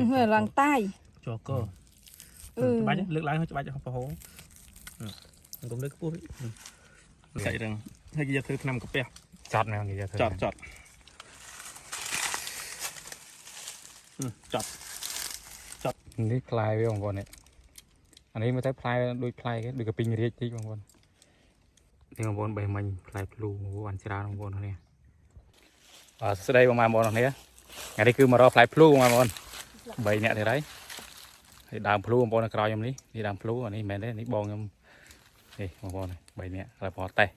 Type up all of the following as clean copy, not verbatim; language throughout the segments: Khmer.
người làng tai cho cơ bánh nước láng hơi cho bánh cho không hố cũng nước cua chạy rằng hay giờ thứ năm cặp bè chọt này người chọt chọt chọt នេះផ្លែវាបងប្អូននេះអានេះមើលទៅផ្លែដូចផ្លែគេដូចកពីងរាជតិចបងប្អូននេះបងប្អូនបេះមិញផ្លែភ្លូបានច្រើនបងប្អូននេះស្ដីបងប្អូននេះថ្ងៃនេះគឺមករកផ្លែភ្លូបងប្អូន3នាក់ទៀតហើយហើយដើមភ្លូបងប្អូននៅក្រោយខ្ញុំនេះដើមភ្លូអានេះមិនមែនទេនេះបងខ្ញុំនេះបងប្អូន3នាក់ហើយបងតេះ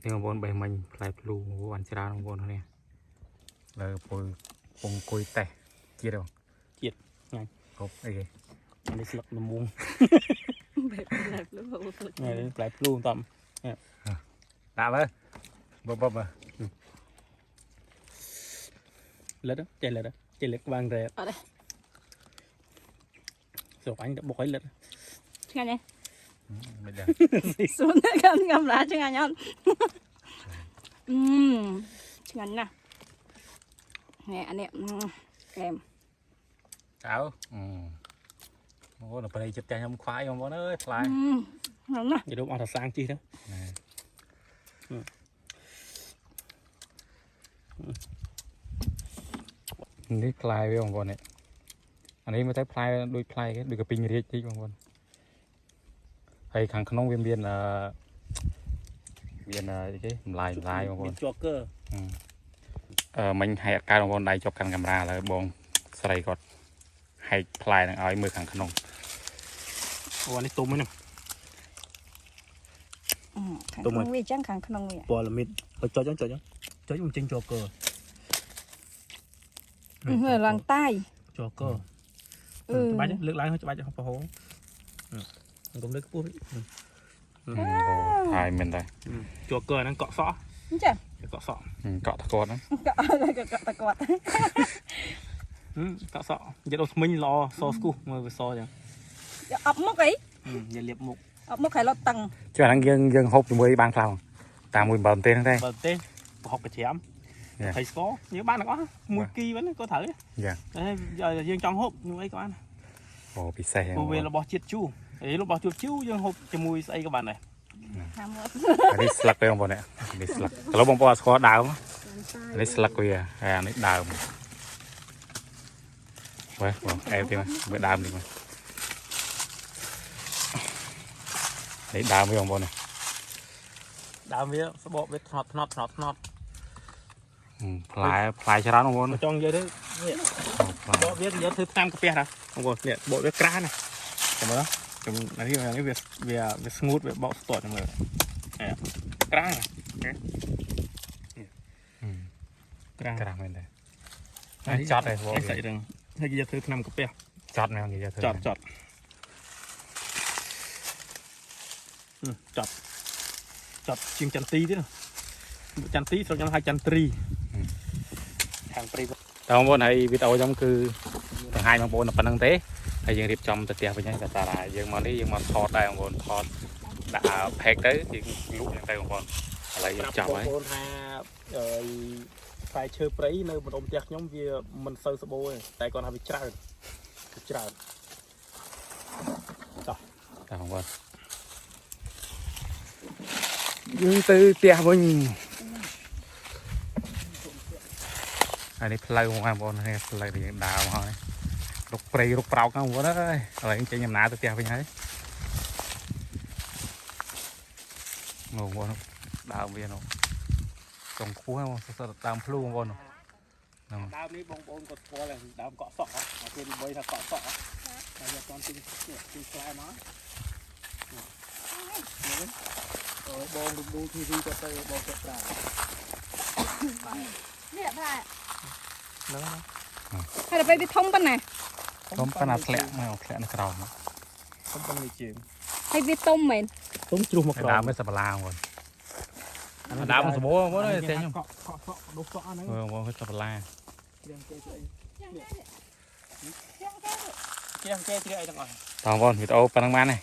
នេះបងប្អូនបេះមិញផ្លែភ្លូបានច្រើនបងប្អូននេះលើពលពងគុយតេះជាតិបងជាតិថ្ងៃគ្រប់អីគេនេះស្លឹកល្មងបែបផ្លែភ្លឺនេះផ្លែភ្លូតំដាក់មើលបបលិតចេះលិតចេះលិតក្បាំងរ៉ែអត់ទេស្រុកអញទៅបុកឲ្យលិតឆ្ងាញ់ទេមិនដឹងសួនកាមេរ៉ាឆ្ងាញ់អត់ឆ្ងាញ់ណាស់នេះអានេះកែមអើអូនៅព្រៃចិត្តខ្ញុំខ្វាយបងប្អូនអើយផ្លែហ្នឹងណានិយាយអត់ថាសាងជីទៅនេះផ្លែវាបងប្អូននេះអានេះមើលទៅផ្លែដូចផ្លែគេដូចកពីងរាជតិចបងប្អូនហើយខាងក្នុងវាមានអីគេម្លាយបងប្អូនជាប់កើមិញហែកកើតបងប្អូនដៃជាប់កាន់កាមេរ៉ាហើយបងស្រីគាត់ហែកផ្លែនឹងឲ្យមើលខាងក្នុងអូនេះទុំហ្នឹងខាងក្នុងវាចឹងខាងក្នុងវាពណ៌ល្មិតបើចុចមិនចេញជាប់កើngười làng tai cho cơ bánh nước láng hơi cho bánh cho không hố cũng nước cua hai mình đây cho cơ nó cọ xỏ cọ xỏ cọ tạc cọt đó cọ cọt cọ xỏ giờ đâu mình lo so scu mà về so chứ ập mốc ấy giờ liệp mục ập mốc hay lo tầng chứ là dân hộp thì mới ban phao ta mùi bờn tên đây bờn tên học cái chém thầy có nhớ ban là có mùi kỳ vẫn có thử giờ riêng trong hộp như ấy có ăn ồ bị xe về là bò chiết chu ấy nó bò chuột chu riêng hộp cho mùi xây các bạn này đi slug đây không bọn này đi slug kalau bông bò khó đào đi slug kìa này đào vậy em thì mà bị đào đi mà đấy đào với bông bò này đào với bộ với nọt ផ្លែច្រើនបងប្អូន ចង់និយាយទៅបកវាយកធ្វើតាមកាពះណាបងប្អូននេះបកវាក្រាស់ណាចាំមើលនេះវាស្ងួតវាបកស្ទាត់ចាំមើលក្រាស់ក្រាស់មែនទេចត់ហើយបងស្អីហ្នឹងហើយយកធ្វើតាមកាពះចត់ណាគេយកធ្វើចត់ជាងចន្ទទីទៀតចន្ទទីស្រុកខ្ញុំហៅចន្ទ្រីខាងព្រៃតើបងប្អូនហើយវីដេអូខ្ញុំគឺបង្ហាញបងប្អូនតែប៉ុណ្្នឹងទេហើយយើងរៀបចំទៅផ្ទះវិញហើយតែយើងមកនេះយើងមកថតដែរបងប្អូនថតដាក់ផេកទៅយើងលក់ហ្នឹងទៅបងប្អូនឥឡូវយើងចាប់ហើយបងប្អូនថាផ្លែឈើព្រៃនៅម្ដុំផ្ទះខ្ញុំវាមិនសូវស្បូរទេតែគាត់ថាវាច្រើនតោះបងប្អូនយើងទៅផ្ទះវិញហើយនេះផ្លូវបងប្អូននេះផ្លូវដែលយើងដើរមកហើយរុកព្រៃរុកប្រោកហ្នឹងបងប្អូនអើយឥឡូវចេញដំណើរទៅផ្ទះវិញហើយបងប្អូនដើរវានោះចុងខួរបងសតតាមភ្លូបងប្អូនហ្នឹងដើមនេះបងប្អូនគាត់ស្គាល់ហើយដើមកក់សក់ហ៎គេនិយាយថាកក់សក់ហ៎តែយកតន់ទិញខ្លែមកបងរំដួលធីវីគាត់ទៅបងគាត់ប្រើនេះផ្លែហ្នឹងហើយទៅវាធំប៉ុណ្ណាធំប៉ុណ្ណាធ្លាក់មកធ្លាក់នៅក្រោមធំប៉ុណ្ណឹងជើងហើយវាទុំមែនទុំជ្រុះមកក្រោមដើមវាសបឡាបងដើមសបោបងប្អូនអើយតែខ្ញុំកក់សក់ដុសសក់ហ្នឹងបងប្អូនសបឡាជាងគេស្អីជាងគេជ្រៀកអីទាំងអស់បងប្អូនវីដេអូប៉ុណ្្នឹងបានទេ